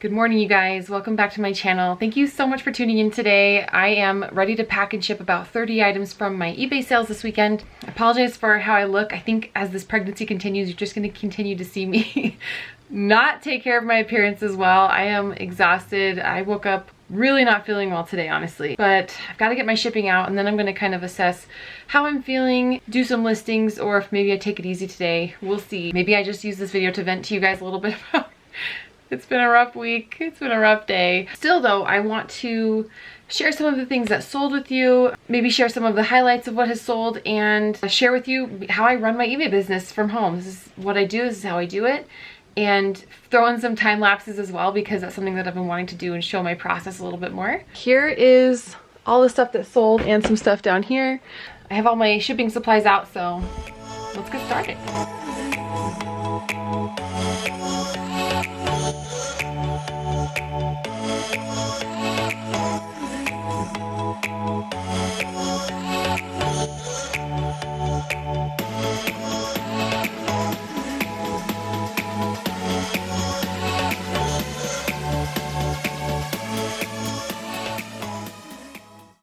Good morning, you guys. Welcome back to my channel. Thank you so much for tuning in today. I am ready to pack and ship about 30 items from my eBay sales this weekend. I apologize for how I look. I think as this pregnancy continues, you're just going to continue to see me not take care of my appearance as well. I am exhausted. I woke up really not feeling well today, honestly, but I've got to get my shipping out and then I'm going to kind of assess how I'm feeling, do some listings, or if maybe I take it easy today. We'll see. Maybe I just use this video to vent to you guys a little bit about it's been a rough week. It's been a rough day. Still though, I want to share some of the things that sold with you, maybe share some of the highlights of what has sold, and share with you how I run my eBay business from home. This is what I do, this is how I do it, and throw in some time lapses as well because that's something that I've been wanting to do and show my process a little bit more. Here is all the stuff that sold and some stuff down here. I have all my shipping supplies out, so let's get started.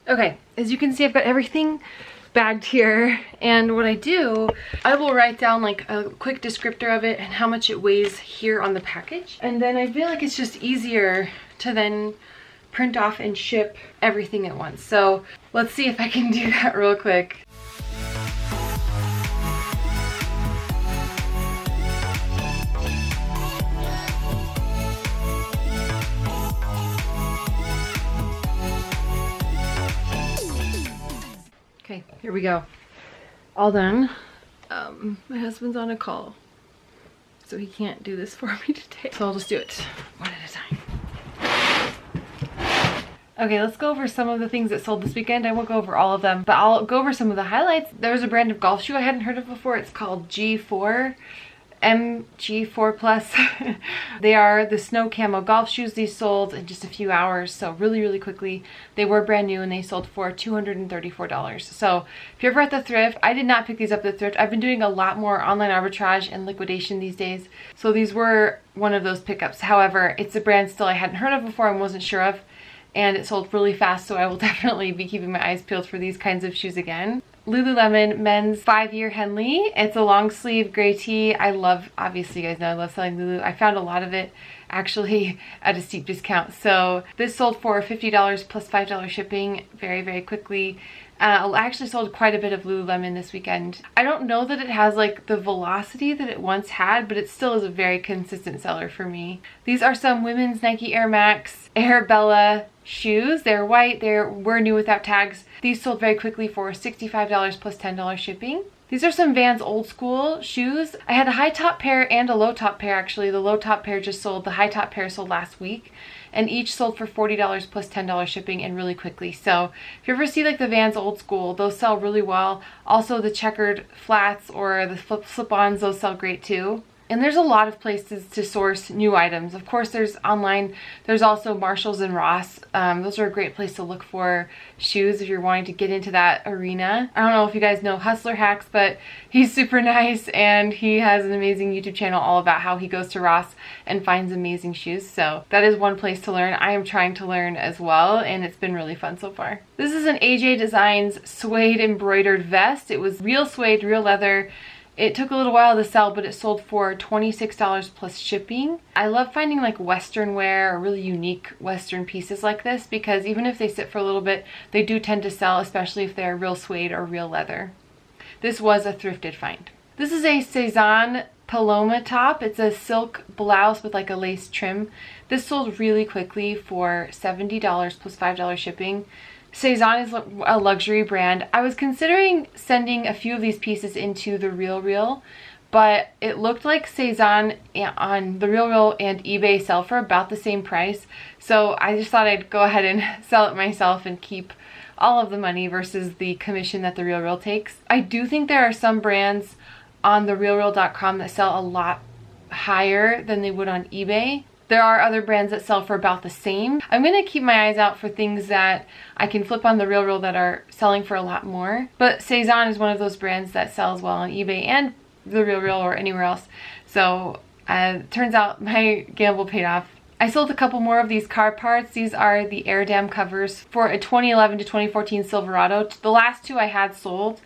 Okay, as you can see, I've got everything bagged here, and what I do, I will write down like a quick descriptor of it and how much it weighs here on the package, and then I feel like it's just easier to then print off and ship everything at once. So let's see if I can do that real quick. Okay, here we go. All done. My husband's on a call, so he can't do this for me today. So I'll just do it one at a time. Okay, let's go over some of the things that sold this weekend. I won't go over all of them, but I'll go over some of the highlights. There was a brand of golf shoe I hadn't heard of before. It's called G4. MG4 Plus. They are the snow camo golf shoes. These sold in just a few hours, so really quickly. They were brand new and they sold for $234. So if you're ever at the thrift, I did not pick these up at the thrift. I've been doing a lot more online arbitrage and liquidation these days, so these were one of those pickups. However, it's a brand still I hadn't heard of before and wasn't sure of, and it sold really fast, so I will definitely be keeping my eyes peeled for these kinds of shoes again. Lululemon men's 5-year Henley. It's a long sleeve gray tee. I love, obviously you guys know I love selling Lulu. I found a lot of it actually at a steep discount. So this sold for $50 plus $5 shipping very quickly. I actually sold quite a bit of Lululemon this weekend. I don't know that it has like the velocity that it once had, but it still is a very consistent seller for me. These are some women's Nike Air Max Arabella shoes. They're white, were new without tags. These sold very quickly for $65 plus $10 shipping. These are some Vans old school shoes. I had a high top pair and a low top pair actually. The low top pair just sold, the high top pair sold last week, and each sold for $40 plus $10 shipping and really quickly. So if you ever see like the Vans old school, those sell really well. Also the checkered flats or the slip-ons, those sell great too. And there's a lot of places to source new items. Of course, there's online. There's also Marshalls and Ross. Those are a great place to look for shoes if you're wanting to get into that arena. I don't know if you guys know Hustler Hacks, but he's super nice and he has an amazing YouTube channel all about how he goes to Ross and finds amazing shoes. So that is one place to learn. I am trying to learn as well, and it's been really fun so far. This is an AJ Designs suede embroidered vest. It was real suede, real leather. It took a little while to sell, but it sold for $26 plus shipping. I love finding like Western wear or really unique Western pieces like this because even if they sit for a little bit, they do tend to sell, especially if they're real suede or real leather. This was a thrifted find. This is a Cezanne Paloma top. It's a silk blouse with like a lace trim. This sold really quickly for $70 plus $5 shipping. Cezanne is a luxury brand. I was considering sending a few of these pieces into the RealReal, but it looked like Cezanne on the RealReal and eBay sell for about the same price. So I just thought I'd go ahead and sell it myself and keep all of the money versus the commission that the RealReal takes. I do think there are some brands on the RealReal.com that sell a lot higher than they would on eBay. There are other brands that sell for about the same. I'm going to keep my eyes out for things that I can flip on the RealReal that are selling for a lot more. But Cezanne is one of those brands that sells well on eBay and the RealReal or anywhere else. So turns out my gamble paid off. I sold a couple more of these car parts. These are the air dam covers for a 2011 to 2014 Silverado. The last two I had sold,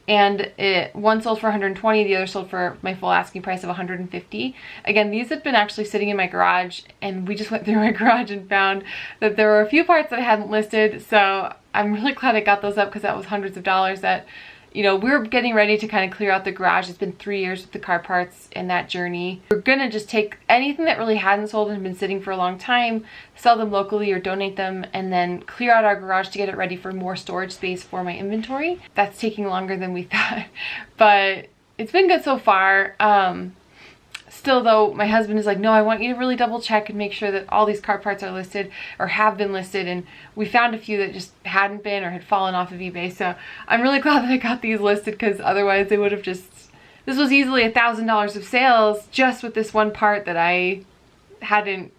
and one sold for 120, the other sold for my full asking price of 150. Again, these had been actually sitting in my garage, and we just went through my garage and found that there were a few parts that I hadn't listed, so I'm really glad I got those up because that was hundreds of dollars that, you know, we're getting ready to kind of clear out the garage. It's been 3 years with the car parts and that journey. We're gonna just take anything that really hadn't sold and been sitting for a long time, sell them locally or donate them, and then clear out our garage to get it ready for more storage space for my inventory. That's taking longer than we thought, but it's been good so far. Still though, my husband is like, no, I want you to really double check and make sure that all these car parts are listed or have been listed, and we found a few that just hadn't been or had fallen off of eBay. So I'm really glad that I got these listed, because otherwise they would have just, this was easily $1,000 of sales just with this one part that I hadn't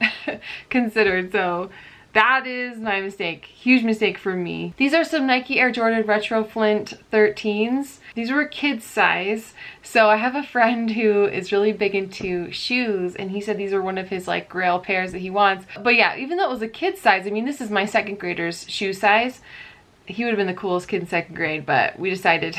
considered. So that is my mistake. Huge mistake for me. These are some Nike Air Jordan Retro Flint 13s. These were kids size. So I have a friend who is really big into shoes, and he said these are one of his like grail pairs that he wants. But yeah, even though it was a kid size, I mean, this is my second grader's shoe size. He would have been the coolest kid in second grade, but we decided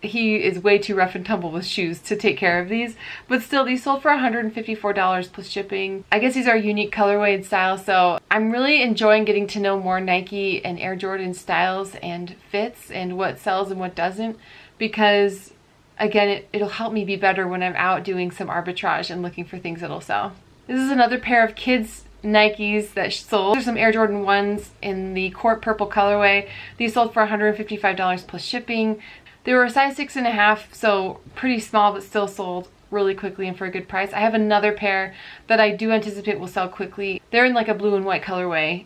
he is way too rough and tumble with shoes to take care of these. But still, these sold for $154 plus shipping. I guess these are a unique colorway and style, so I'm really enjoying getting to know more Nike and Air Jordan styles and fits and what sells and what doesn't, because again, it'll help me be better when I'm out doing some arbitrage and looking for things that'll sell. This is another pair of kids Nikes that sold. There's some Air Jordan 1s in the Court Purple colorway. These sold for $155 plus shipping. They were a size 6.5, so pretty small, but still sold really quickly and for a good price. I have another pair that I do anticipate will sell quickly. They're in like a blue and white colorway,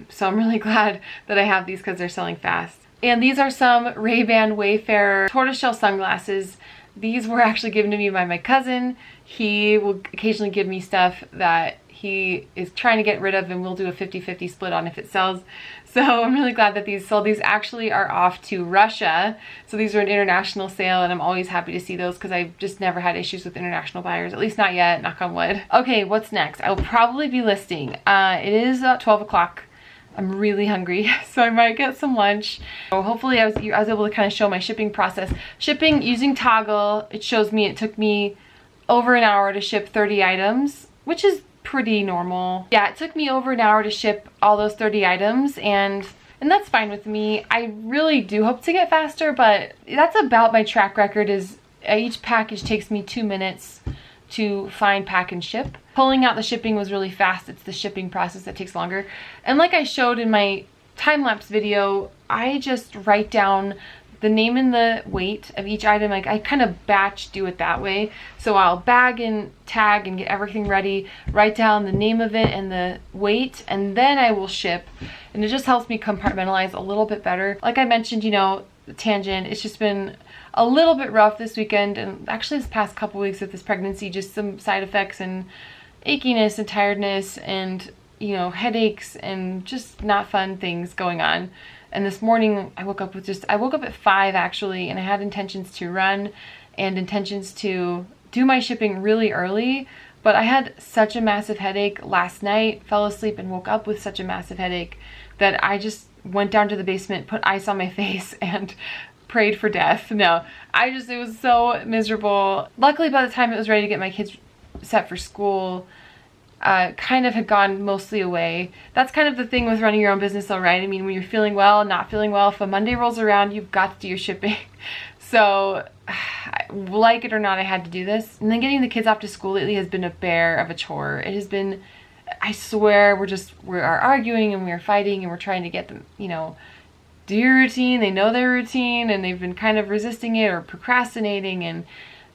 so I'm really glad that I have these because they're selling fast. And these are some Ray-Ban Wayfarer tortoiseshell sunglasses. These were actually given to me by my cousin. He will occasionally give me stuff that he is trying to get rid of, and we'll do a 50-50 split on if it sells. So I'm really glad that these sold. These actually are off to Russia. So these are an international sale, and I'm always happy to see those because I've just never had issues with international buyers, at least not yet, knock on wood. Okay, what's next? I will probably be listing. It is 12 o'clock. I'm really hungry, so I might get some lunch. So hopefully I was able to kind of show my shipping process. Shipping using Toggle, it shows me it took me over an hour to ship 30 items, which is pretty normal. Yeah, it took me over an hour to ship all those 30 items, and that's fine with me. I really do hope to get faster, but that's about my track record. Is each package takes me 2 minutes to find, pack, and ship. Pulling out the shipping was really fast. It's the shipping process that takes longer. And like I showed in my time-lapse video, I just write down the name and the weight of each item. Like I kind of batch do it that way. So I'll bag and tag and get everything ready, write down the name of it and the weight, and then I will ship. And it just helps me compartmentalize a little bit better. Like I mentioned, you know, the tangent, it's just been a little bit rough this weekend, and actually this past couple weeks with this pregnancy, just some side effects and achiness and tiredness and, you know, headaches and just not fun things going on. And this morning I woke up at 5 actually, and I had intentions to run and intentions to do my shipping really early, but I had such a massive headache last night, fell asleep and woke up with such a massive headache that I just went down to the basement, put ice on my face, and prayed for death. No, it was so miserable. Luckily, by the time it was ready to get my kids set for school, kind of had gone mostly away. That's kind of the thing with running your own business though, right? I mean, when you're feeling well, not feeling well, if a Monday rolls around, you've got to do your shipping. So, like it or not, I had to do this. And then getting the kids off to school lately has been a bear of a chore. It has been, I swear, we are arguing and we're fighting and we're trying to get them, you know, do your routine. They know their routine and they've been kind of resisting it or procrastinating, and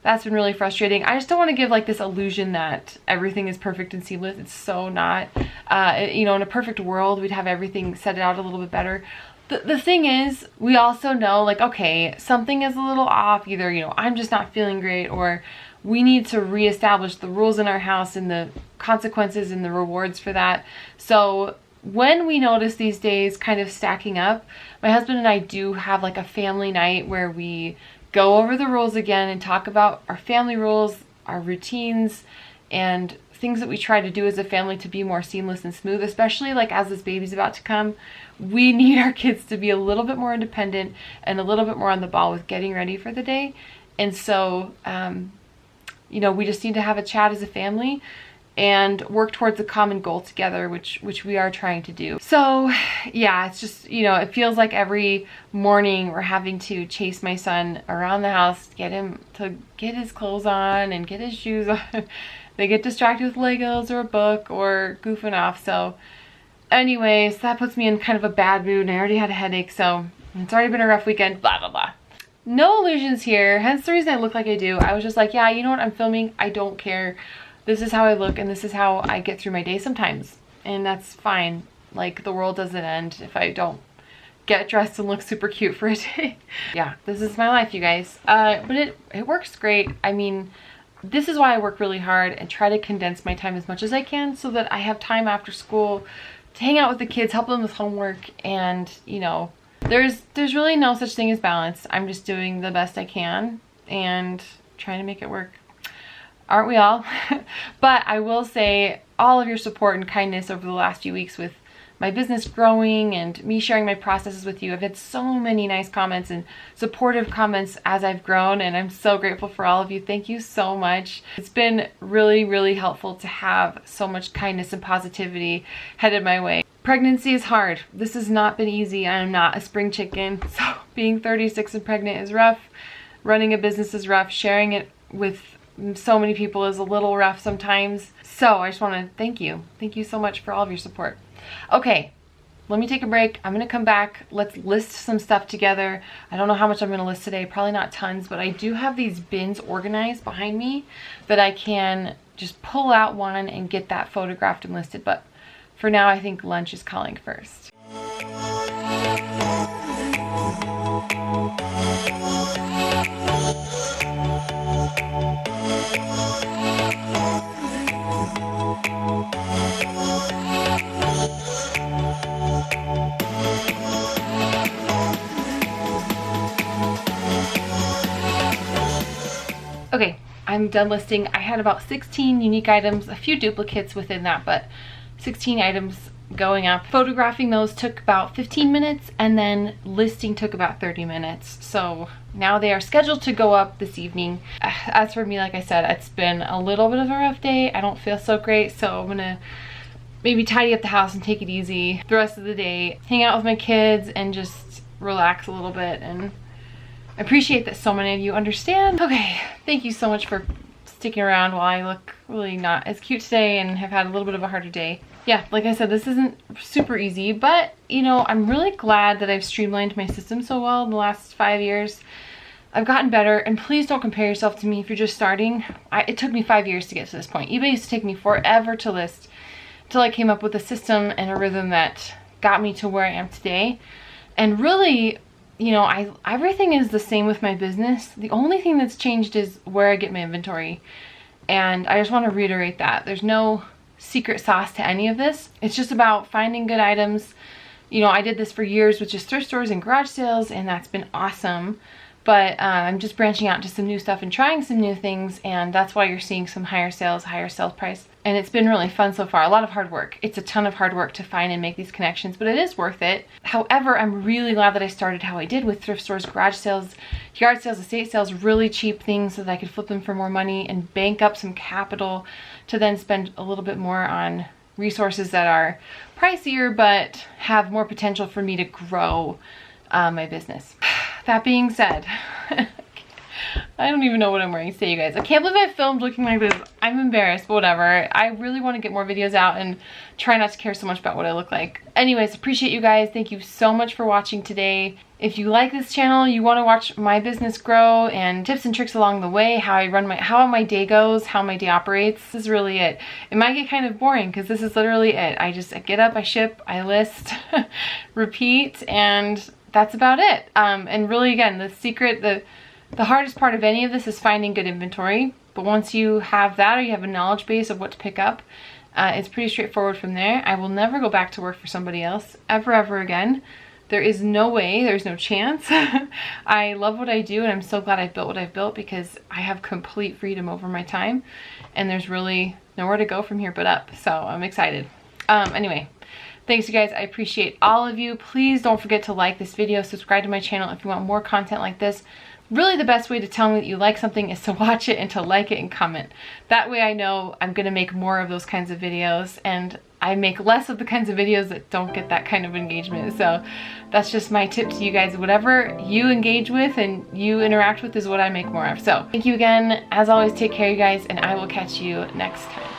that's been really frustrating. I just don't want to give like this illusion that everything is perfect and seamless. It's so not. You know, in a perfect world, we'd have everything set out a little bit better. The thing is, we also know like, okay, something is a little off. Either, you know, I'm just not feeling great, or we need to reestablish the rules in our house and the consequences and the rewards for that. So when we notice these days kind of stacking up, my husband and I do have like a family night where we go over the rules again and talk about our family rules, our routines, and things that we try to do as a family to be more seamless and smooth, especially like as this baby's about to come. We need our kids to be a little bit more independent and a little bit more on the ball with getting ready for the day. And so, you know, we just need to have a chat as a family and work towards a common goal together, which we are trying to do. So yeah, it's just, you know, it feels like every morning we're having to chase my son around the house, get him to get his clothes on and get his shoes on. They get distracted with Legos or a book or goofing off. So anyways, that puts me in kind of a bad mood, and I already had a headache, so it's already been a rough weekend, blah, blah, blah. No illusions here, hence the reason I look like I do. I was just like, yeah, you know what, I'm filming, I don't care. This is how I look, and this is how I get through my day sometimes. And that's fine. Like, the world doesn't end if I don't get dressed and look super cute for a day. Yeah, this is my life, you guys. But it works great. I mean, this is why I work really hard and try to condense my time as much as I can so that I have time after school to hang out with the kids, help them with homework, and, you know, there's really no such thing as balance. I'm just doing the best I can and trying to make it work. Aren't we all? But I will say all of your support and kindness over the last few weeks with my business growing and me sharing my processes with you. I've had so many nice comments and supportive comments as I've grown, and I'm so grateful for all of you. Thank you so much. It's been really, really helpful to have so much kindness and positivity headed my way. Pregnancy is hard. This has not been easy. I am not a spring chicken. So being 36 and pregnant is rough. Running a business is rough. Sharing it with so many people is a little rough sometimes. So I just want to thank you. Thank you so much for all of your support. Okay, let me take a break. I'm going to come back. Let's list some stuff together. I don't know how much I'm going to list today. Probably not tons, but I do have these bins organized behind me that I can just pull out one and get that photographed and listed. But for now, I think lunch is calling first. Okay, I'm done listing. I had about 16 unique items, a few duplicates within that, but 16 items going up. Photographing those took about 15 minutes, and then listing took about 30 minutes. So now they are scheduled to go up this evening. As for me, like I said, it's been a little bit of a rough day. I don't feel so great, so I'm gonna maybe tidy up the house and take it easy the rest of the day, hang out with my kids, and just relax a little bit. And I appreciate that so many of you understand. Okay, thank you so much for sticking around while I look really not as cute today and have had a little bit of a harder day. Yeah, like I said, this isn't super easy, but you know, I'm really glad that I've streamlined my system so well in the last 5 years. I've gotten better, and please don't compare yourself to me if you're just starting. It took me 5 years to get to this point. eBay used to take me forever to list until I came up with a system and a rhythm that got me to where I am today. And really, you know, everything is the same with my business. The only thing that's changed is where I get my inventory. And I just want to reiterate that. There's no secret sauce to any of this. It's just about finding good items. You know, I did this for years with just thrift stores and garage sales, and that's been awesome. But I'm just branching out to some new stuff and trying some new things, and that's why you're seeing some higher sales price. And it's been really fun so far. A lot of hard work. It's a ton of hard work to find and make these connections, but it is worth it. However, I'm really glad that I started how I did with thrift stores, garage sales, yard sales, estate sales, really cheap things so that I could flip them for more money and bank up some capital to then spend a little bit more on resources that are pricier but have more potential for me to grow my business. That being said, I don't even know what I'm wearing today, you guys. I can't believe I filmed looking like this. I'm embarrassed, but whatever. I really want to get more videos out and try not to care so much about what I look like. Anyways, appreciate you guys. Thank you so much for watching today. If you like this channel, you want to watch my business grow and tips and tricks along the way, how my day goes, how my day operates, this is really it. It might get kind of boring because this is literally it. I get up, I ship, I list, repeat, and that's about it. And really, again, the hardest part of any of this is finding good inventory. But once you have that, or you have a knowledge base of what to pick up, it's pretty straightforward from there. I will never go back to work for somebody else ever again. There is no way, there's no chance. I love what I do, and I'm so glad I've built what I've built because I have complete freedom over my time, and there's really nowhere to go from here but up. So I'm excited. Anyway, thanks you guys. I appreciate all of you. Please don't forget to like this video, subscribe to my channel if you want more content like this. Really the best way to tell me that you like something is to watch it and to like it and comment. That way I know I'm gonna make more of those kinds of videos, and I make less of the kinds of videos that don't get that kind of engagement. So that's just my tip to you guys. Whatever you engage with and you interact with is what I make more of. So thank you again. As always, take care you guys, and I will catch you next time.